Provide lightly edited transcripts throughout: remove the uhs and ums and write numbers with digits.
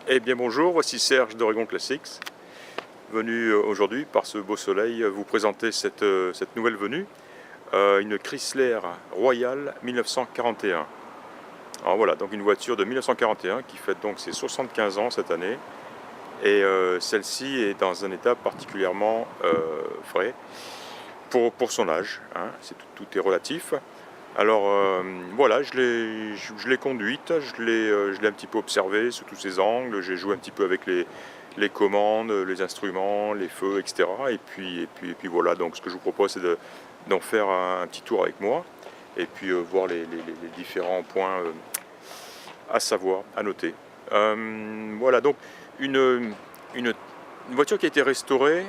Eh bien bonjour, voici Serge d'Oregon Classics, venu aujourd'hui par ce beau soleil vous présenter cette nouvelle venue, une Chrysler Royale 1941. Alors voilà, donc une voiture de 1941 qui fête donc ses 75 ans cette année, et celle-ci est dans un état particulièrement frais pour son âge, hein, tout est relatif. Alors voilà, je l'ai conduite, je l'ai un petit peu observée sous tous ses angles, j'ai joué un petit peu avec les commandes, les instruments, les feux, etc. Et puis voilà, donc ce que je vous propose c'est d'en faire un petit tour avec moi, et puis voir les différents points à savoir, à noter. Voilà, donc une, une voiture qui a été restaurée,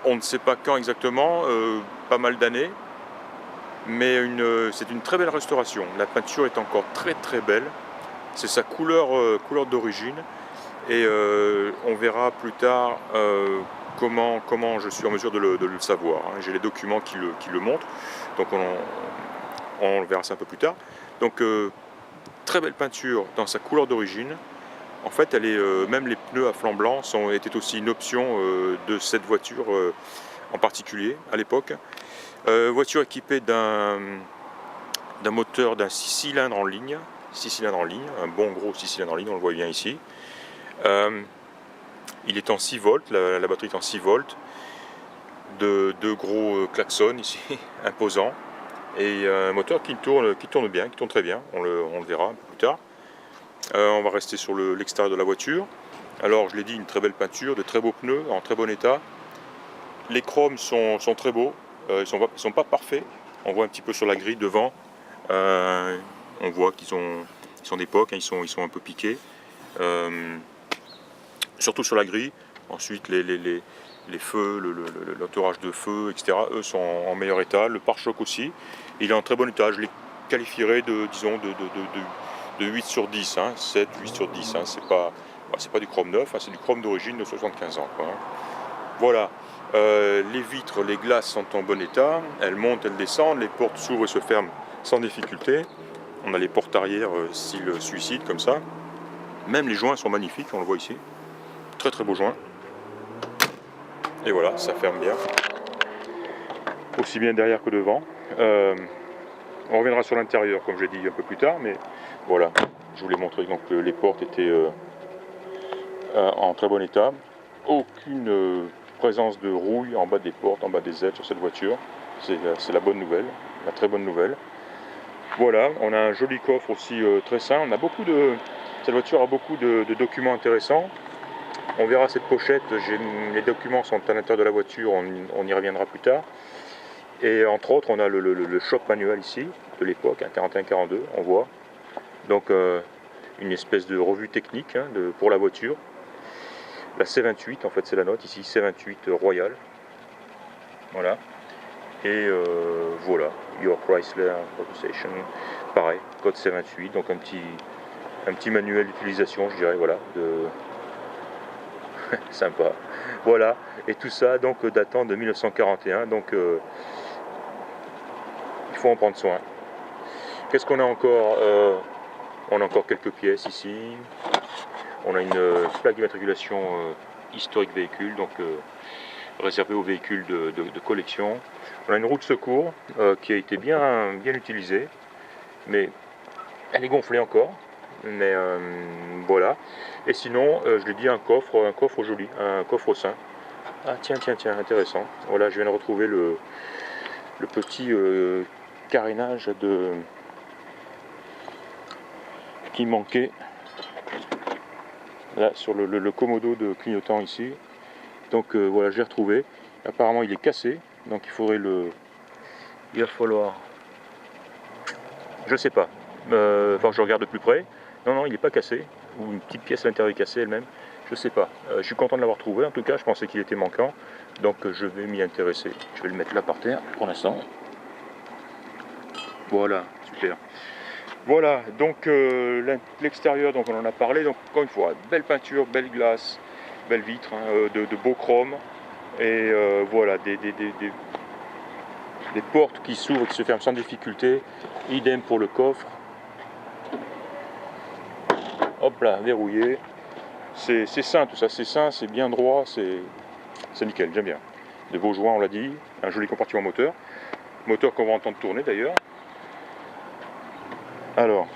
on ne sait pas quand exactement, pas mal d'années. Mais c'est une très belle restauration. La peinture est encore très très belle. C'est sa couleur d'origine. Et on verra plus tard comment je suis en mesure de le savoir, hein. J'ai les documents qui le montrent. Donc on verra ça un peu plus tard. Donc très belle peinture dans sa couleur d'origine. En fait, même les pneus à flanc blanc étaient aussi une option de cette voiture en particulier à l'époque. Voiture équipée d'un moteur d'un 6 cylindres en ligne, un bon gros 6 cylindres en ligne, on le voit bien ici. Il est en 6 volts, la batterie est en 6 volts, deux gros klaxons ici, imposants, et un moteur qui tourne bien, qui tourne très bien, on le verra un peu plus tard. On va rester sur l'extérieur de la voiture. Alors je l'ai dit, une très belle peinture, de très beaux pneus, en très bon état. Les chromes sont très beaux. Ils sont pas parfaits. On voit un petit peu sur la grille devant. On voit qu'ils sont d'époque, hein, ils sont un peu piqués. Surtout sur la grille. Ensuite, les feux, l'entourage de feu, etc., eux sont en meilleur état. Le pare-choc aussi. Il est en très bon état. Je les qualifierais disons, de 8 sur 10. Hein, 7, 8 sur 10. Hein, c'est pas du chrome neuf, hein, c'est du chrome d'origine de 75 ans. Quoi, hein. Voilà. Les vitres, les glaces sont en bon état, elles montent, elles descendent, les portes s'ouvrent et se ferment sans difficulté. On a les portes arrière style suicide comme ça. Même les joints sont magnifiques, on le voit ici. Très très beaux joints. Et voilà, ça ferme bien. Aussi bien derrière que devant. On reviendra sur l'intérieur comme j'ai dit un peu plus tard, mais voilà, je voulais montrer donc les portes étaient en très bon état. Aucune présence de rouille en bas des portes, en bas des ailes sur cette voiture. C'est la bonne nouvelle, la très bonne nouvelle. Voilà, on a un joli coffre aussi très sain. Cette voiture a beaucoup de documents intéressants. On verra cette pochette, les documents sont à l'intérieur de la voiture, on y reviendra plus tard. Et entre autres, on a le shop manuel ici, de l'époque, un 41-42, on voit. Donc une espèce de revue technique, hein, pour la voiture. La C28, en fait c'est la note ici, C28 Royal. Voilà. Et voilà, Your Chrysler Proposition, pareil, code C28, donc un petit manuel d'utilisation, je dirais, voilà, sympa. Voilà, et tout ça donc datant de 1941, donc il faut en prendre soin. Qu'est-ce qu'on a encore on a encore quelques pièces ici. On a une plaque d'immatriculation historique véhicule, donc réservée aux véhicules de collection. On a une roue de secours qui a été bien utilisée, mais elle est gonflée encore. Mais voilà. Et sinon, je l'ai dit, un coffre joli, un coffre au sein. Ah tiens, intéressant. Voilà, je viens de retrouver le petit carénage qui manquait. Là, sur le commodo de clignotant ici. Donc voilà, j'ai retrouvé. Apparemment, il est cassé. Donc il va falloir... Je sais pas. Enfin, je regarde de plus près. Non, il n'est pas cassé. Ou une petite pièce à l'intérieur est cassée elle-même. Je sais pas. Je suis content de l'avoir trouvé. En tout cas, je pensais qu'il était manquant. Donc je vais m'y intéresser. Je vais le mettre là par terre pour l'instant. Voilà, super. Voilà, donc l'extérieur, donc on en a parlé, donc encore une fois, belle peinture, belle glace, belle vitre, hein, de beau chrome, et voilà, des portes qui s'ouvrent et qui se ferment sans difficulté, idem pour le coffre, hop là, verrouillé, c'est sain tout ça, c'est sain, c'est bien droit, c'est nickel, j'aime bien. De beaux joints, on l'a dit, un joli compartiment moteur qu'on va entendre tourner d'ailleurs. Alors,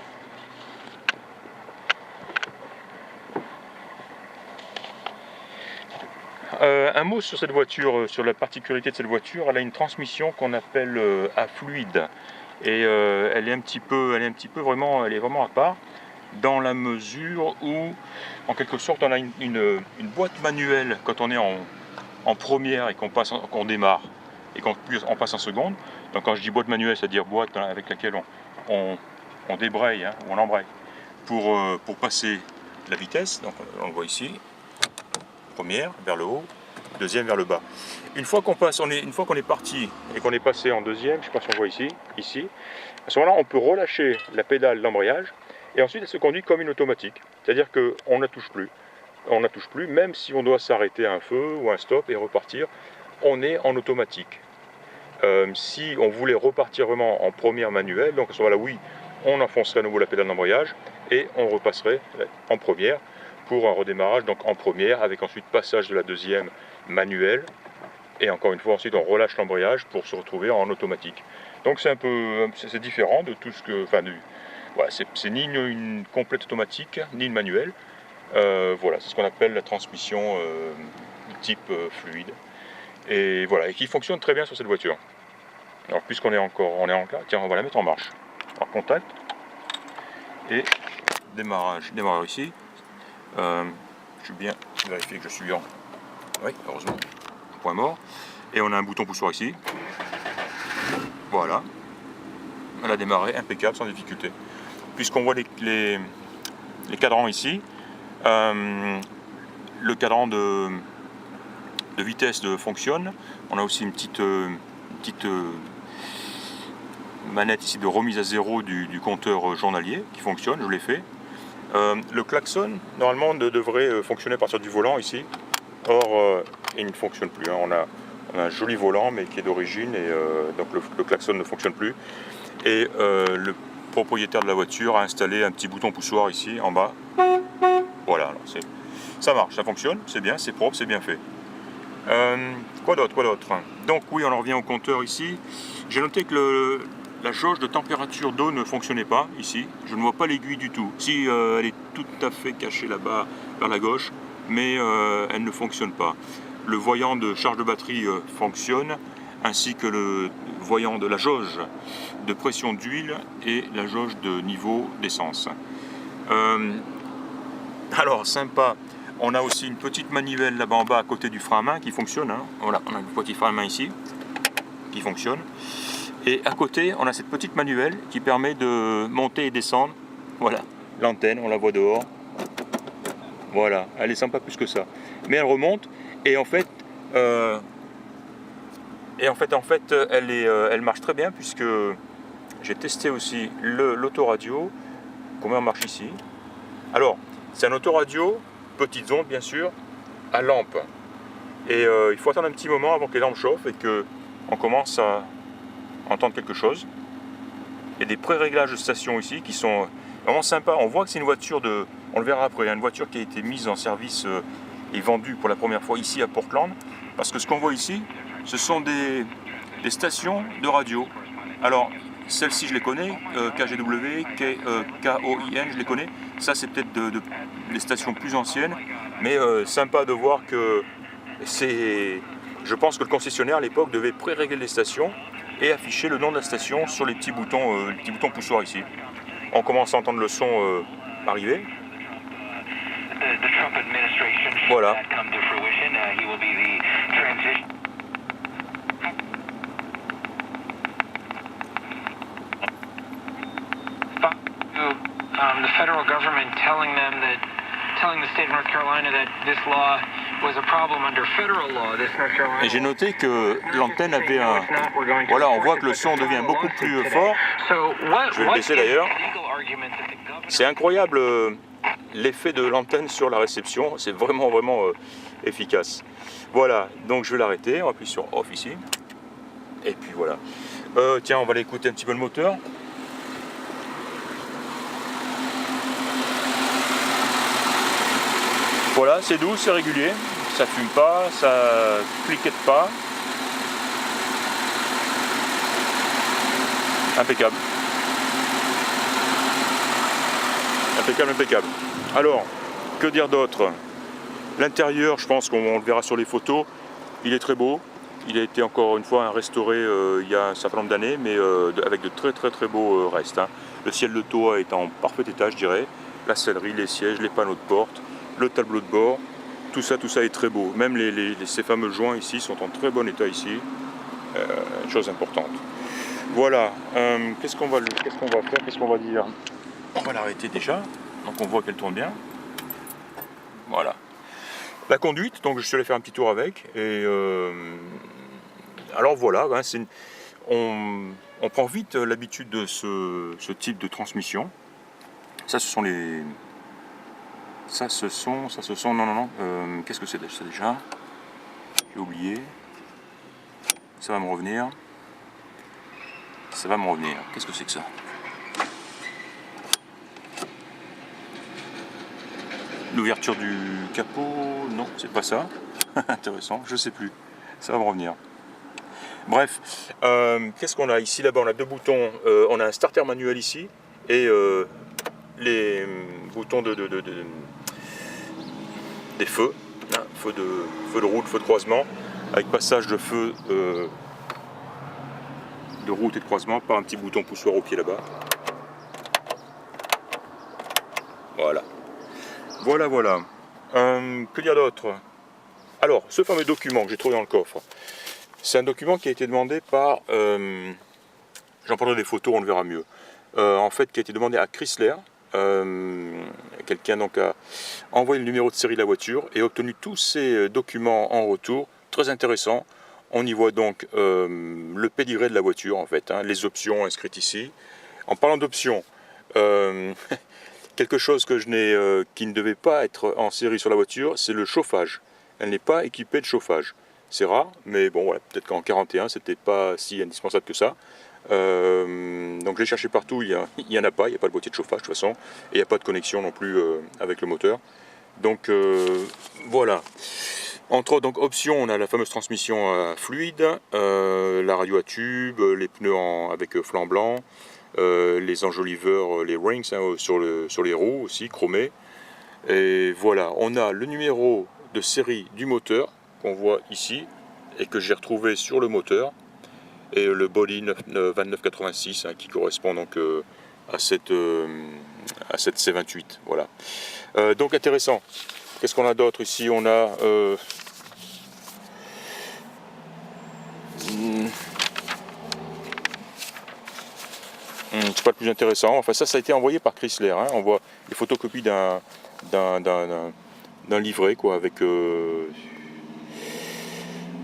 un mot sur cette voiture, sur la particularité de cette voiture. Elle a une transmission qu'on appelle à fluide, et elle est vraiment à part, dans la mesure où, en quelque sorte, on a une boîte manuelle quand on est en première et qu'on démarre et qu'on passe en seconde. Donc quand je dis boîte manuelle, c'est-à-dire boîte avec laquelle on débraye, hein, ou on embraye pour passer la vitesse. Donc on le voit ici, première vers le haut, deuxième vers le bas. Une fois qu'on est parti et qu'on est passé en deuxième, je ne sais pas si on voit ici, à ce moment-là, on peut relâcher la pédale d'embrayage et ensuite elle se conduit comme une automatique. C'est-à-dire qu'on ne la touche plus. On ne la touche plus, même si on doit s'arrêter à un feu ou un stop et repartir, on est en automatique. Si on voulait repartir vraiment en première manuelle, donc à ce moment-là, oui, on enfoncerait à nouveau la pédale d'embrayage et on repasserait en première pour un redémarrage, donc en première, avec ensuite passage de la deuxième manuelle, et encore une fois, ensuite on relâche l'embrayage pour se retrouver en automatique. Donc c'est différent de tout ce que, voilà, c'est ni une complète automatique, ni une manuelle. Voilà, c'est ce qu'on appelle la transmission type fluide. Et voilà, et qui fonctionne très bien sur cette voiture. Alors puisqu'on est en cas, tiens, on va la mettre en marche. Alors contact et démarrage ici. Je vais bien vérifier que je suis en... Oui, heureusement, point mort. Et on a un bouton poussoir ici. Voilà. Elle a démarré, impeccable, sans difficulté. Puisqu'on voit les cadrans ici, le cadran de vitesse fonctionne. On a aussi une petite manette ici de remise à zéro du compteur journalier qui fonctionne, je l'ai fait. Le klaxon, normalement, devrait fonctionner à partir du volant ici. Or, il ne fonctionne plus. Hein. On a un joli volant, mais qui est d'origine, et donc le klaxon ne fonctionne plus. Et le propriétaire de la voiture a installé un petit bouton poussoir ici, en bas. Voilà, alors ça marche, ça fonctionne, c'est bien, c'est propre, c'est bien fait. Quoi d'autre? Donc oui, on en revient au compteur ici. J'ai noté que la jauge de température d'eau ne fonctionnait pas ici. Je ne vois pas l'aiguille du tout. Si elle est tout à fait cachée là-bas vers la gauche, mais elle ne fonctionne pas. Le voyant de charge de batterie fonctionne, ainsi que le voyant de la jauge de pression d'huile et la jauge de niveau d'essence. Alors sympa. On a aussi une petite manivelle là-bas en bas à côté du frein à main qui fonctionne. Hein. Voilà, on a un petit frein à main ici qui fonctionne. Et à côté, on a cette petite manivelle qui permet de monter et descendre. Voilà, l'antenne, on la voit dehors. Voilà, elle est sympa plus que ça. Mais elle remonte et en fait, elle marche très bien puisque j'ai testé aussi l'autoradio. Comment elle marche ici? Alors, c'est un autoradio, petite onde bien sûr, à lampe. Et il faut attendre un petit moment avant que les lampes chauffent et qu'on commence à entendre quelque chose. Il y a des pré-réglages de station ici qui sont vraiment sympas. On voit que c'est une voiture on le verra après, une voiture qui a été mise en service et vendue pour la première fois ici à Portland. Parce que ce qu'on voit ici, ce sont des stations de radio. Alors, celles-ci je les connais, KGW, KOIN, je les connais. Ça c'est peut-être des stations plus anciennes, mais sympa de voir que je pense que le concessionnaire à l'époque devait pré-régler les stations et afficher le nom de la station sur les petits boutons poussoirs ici. On commence à entendre le son arriver. Voilà. The federal government telling the state of North Carolina that this law was a problem under federal law. Et j'ai noté que l'antenne avait un... Voilà, on voit que le son devient beaucoup plus fort. Je vais le baisser d'ailleurs. C'est incroyable l'effet de l'antenne sur la réception. C'est vraiment efficace. Voilà, donc je vais l'arrêter. On va appuyer sur off ici. Et puis voilà. Tiens, on va aller écouter un petit peu le moteur. Voilà, c'est doux, c'est régulier, ça fume pas, ça cliquette pas. Impeccable. Impeccable, impeccable. Alors, que dire d'autre? L'intérieur, je pense qu'on le verra sur les photos, il est très beau. Il a été encore une fois restauré il y a un certain nombre d'années, mais avec de très beaux restes. Hein. Le ciel de toit est en parfait état, je dirais. La sellerie, les sièges, les panneaux de porte, le tableau de bord, tout ça est très beau. Même ces fameux joints ici sont en très bon état ici. Chose importante. Voilà. Qu'est-ce qu'on va faire? Qu'est-ce qu'on va dire? On va l'arrêter déjà. Donc on voit qu'elle tourne bien. Voilà. La conduite, donc je suis allé faire un petit tour avec. Et alors voilà, hein, on prend vite l'habitude de ce type de transmission. Ça, ce sont les. Non. Qu'est-ce que c'est déjà? J'ai oublié. Ça va me revenir. Qu'est-ce que c'est que ça? L'ouverture du capot? Non, c'est pas ça. Intéressant, je sais plus. Ça va me revenir. Bref, qu'est-ce qu'on a ici? Là-bas, on a deux boutons. On a un starter manuel ici et les boutons des feux, hein, feu de route, feu de croisement, avec passage de feu de route et de croisement par un petit bouton poussoir au pied là-bas. Voilà. Que dire d'autre? Alors, ce fameux document que j'ai trouvé dans le coffre, c'est un document qui a été demandé par, j'en prendrai des photos, on le verra mieux, en fait qui a été demandé à Chrysler. Quelqu'un donc a envoyé le numéro de série de la voiture et obtenu tous ces documents en retour, très intéressant. On y voit donc le pédigré de la voiture en fait, hein, les options inscrites ici. En parlant d'options, quelque chose que qui ne devait pas être en série sur la voiture, c'est le chauffage. Elle n'est pas équipée de chauffage. C'est rare, mais bon voilà, peut-être qu'en 41 c'était pas si indispensable que ça. Donc je l'ai cherché partout, il n'y en a pas, il n'y a pas de boîtier de chauffage de toute façon, et il n'y a pas de connexion non plus avec le moteur. Donc voilà. Entre autres, donc options, on a la fameuse transmission fluide, la radio à tube, les pneus avec flanc blanc, les enjoliveurs, les rings hein, sur les roues aussi, chromés. Et voilà, on a le numéro de série du moteur qu'on voit ici et que j'ai retrouvé sur le moteur. Et le body 2986 hein, qui correspond donc à cette C28. Voilà. Donc intéressant. Qu'est-ce qu'on a d'autre ici? On a c'est pas le plus intéressant. Enfin ça a été envoyé par Chrysler. Hein. On voit les photocopies d'un livret quoi avec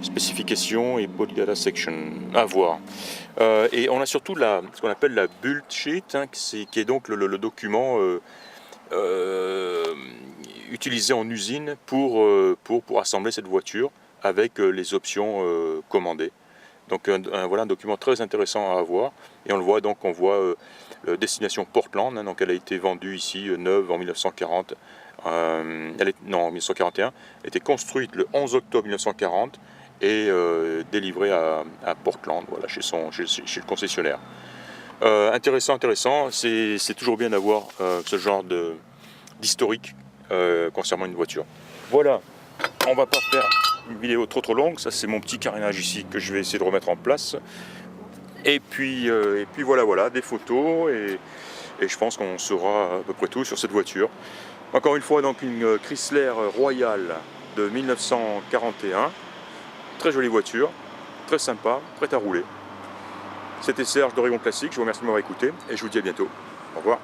spécification et body data section à voir. Et on a surtout ce qu'on appelle la build sheet, hein, qui est donc le document utilisé en usine pour assembler cette voiture avec les options commandées. Donc voilà un document très intéressant à avoir. Et on le voit donc, destination Portland, hein, donc elle a été vendue ici neuve en 1940. En 1941. Elle a été construite le 11 octobre 1940. Et délivré à Portland, voilà, chez le concessionnaire. Intéressant, c'est toujours bien d'avoir ce genre d'historique concernant une voiture. Voilà, on va pas faire une vidéo trop longue, ça c'est mon petit carénage ici que je vais essayer de remettre en place. Et puis voilà, des photos et je pense qu'on saura à peu près tout sur cette voiture. Encore une fois, donc une Chrysler Royale de 1941. Très jolie voiture, très sympa, prête à rouler. C'était Serge d'Oregon Classique, je vous remercie de m'avoir écouté et je vous dis à bientôt. Au revoir.